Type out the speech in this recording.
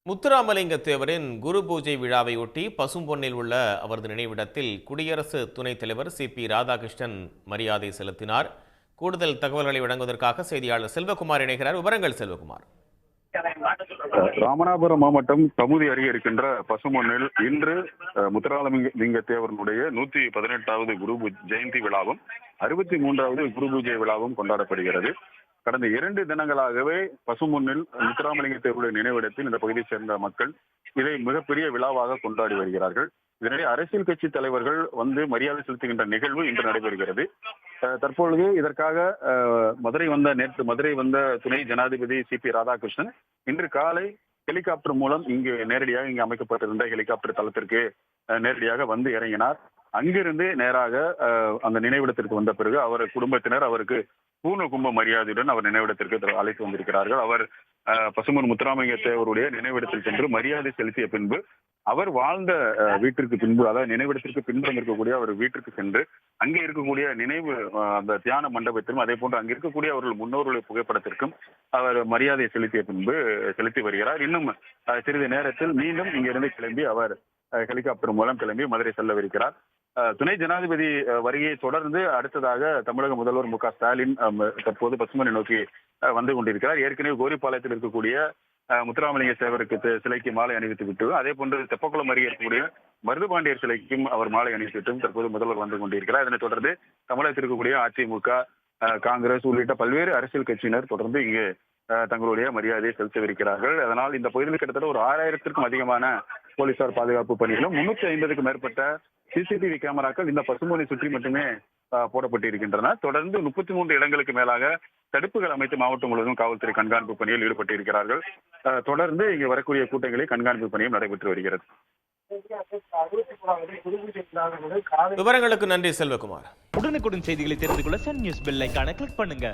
முத்துராமலிங்க தேவரின் குரு பூஜை விழாவையொட்டி பசும்பொன்னில் உள்ள அவரது நினைவிடத்தில் குடியரசு துணைத் தலைவர் சி.பி. ராதாகிருஷ்ணன் மரியாதை செலுத்தினார். கூடுதல் தகவல்களை வழங்குவதற்காக செய்தியாளர் செல்வகுமார் இணைகிறார். விவரங்கள் செல்வகுமார். ராமநாதபுரம் மாவட்டம் கமுதி அருகே இருக்கின்ற பசும்பொன்னில் இன்று முத்துராமலிங்க தேவரனுடைய 118வது குரு ஜெயந்தி விழாவும் 63வது குரு பூஜை விழாவும் கொண்டாடப்படுகிறது. கடந்த 2 தினங்களாகவே பசும்பொன்னில் முத்துராமலிங்க தேவருடைய நினைவிடத்தில் இந்த பகுதியை சேர்ந்த மக்கள் இதை மிகப்பெரிய விழாவாக கொண்டாடி வருகிறார்கள். இதனிடையே அரசியல் கட்சி தலைவர்கள் வந்து மரியாதை செலுத்துகின்ற நிகழ்வு இன்று நடைபெறுகிறது. தற்பொழுது இதற்காக நேற்று மதுரை வந்த துணை ஜனாதிபதி சி.பி. ராதாகிருஷ்ணன் இன்று காலை ஹெலிகாப்டர் மூலம் இங்கு நேரடியாக அமைக்கப்பட்டிருந்த ஹெலிகாப்டர் தளத்திற்கு நேரடியாக வந்து இறங்கினார். அங்கிருந்து நேராக அந்த நினைவிடத்திற்கு வந்த பிறகு அவர் குடும்பத்தினர் அவருக்கு பூர்ண கும்ப மரியாதையுடன் அவர் நினைவிடத்திற்கு அழைத்து வந்திருக்கிறார்கள். அவர் பசும்பொன் முத்துராமலிங்க தேவருடைய நினைவிடத்தில் சென்று மரியாதை செலுத்திய பின்பு அவர் வாழ்ந்த வீட்டிற்கு பின்பு, அதாவது நினைவிடத்திற்கு பின்புறம் இருக்கக்கூடிய அவர் வீட்டிற்கு சென்று அங்கே இருக்கக்கூடிய நினைவு அந்த தியான மண்டபத்திலும் அதே போன்று அங்கே இருக்கக்கூடிய அவர்கள் முன்னோர்களுடைய புகைப்படத்திற்கும் அவர் மரியாதை செலுத்திய பின்பு செலுத்தி வருகிறார். இன்னும் சிறிது நேரத்தில் மீண்டும் இங்கிருந்து கிளம்பி அவர் ஹெலிகாப்டர் மூலம் கிளம்பி மதுரை செல்லவிருக்கிறார். துணை ஜனாதிபதி வருகையை தொடர்ந்து அடுத்ததாக தமிழக முதல்வர் மு.க. ஸ்டாலின் தற்போது பசும்பொன்னை நோக்கி வந்து கொண்டிருக்கிறார். ஏற்கனவே கோரிப்பாளையத்தில் இருக்கக்கூடிய முத்துராமலிங்க தேவருக்கு சிலைக்கு மாலை அணிவித்து விட்டு, அதே போன்று தெப்பக்குளம் அருகே இருக்கக்கூடிய மருதுபாண்டியர் சிலைக்கும் அவர் மாலை அணிவித்தும் தற்போது முதல்வர் வந்து கொண்டிருக்கிறார். இதனைத் தொடர்ந்து தமிழகத்தில் இருக்கக்கூடிய அதிமுக, காங்கிரஸ் உள்ளிட்ட பல்வேறு அரசியல் கட்சியினர் தொடர்ந்து இங்கு தங்களுடைய மரியாதையை செலுத்தவிருக்கிறார்கள். அதனால் இந்த பகுதியில் கிட்டத்தட்ட ஒரு 6000த்திற்கும் அதிகமான போலீசார் பாதுகாப்பு பணிகளும் 350க்கும் மேற்பட்ட சிசிடிவி கேமராக்கள் இந்த பசும்பொன்னை சுற்றி மட்டுமே போடப்பட்டிருக்கின்றன. தொடர்ந்து 33 இடங்களுக்கு மேலாக தடுப்புகள் அமைத்து மாவட்டம் முழுவதும் காவல்துறை கண்காணிப்பு பணியில் ஈடுபட்டு இருக்கிறார்கள். தொடர்ந்து இங்கு வரக்கூடிய கூட்டங்களில் கண்காணிப்பு பணியும் நடைபெற்று வருகிறது. விவரங்களுக்கு நன்றி செல்வகுமார். உடனுக்குடன் செய்திகளை தெரிந்து கொள்ள சன் நியூஸ் பெல் ஐகானை கிளிக் பண்ணுங்க.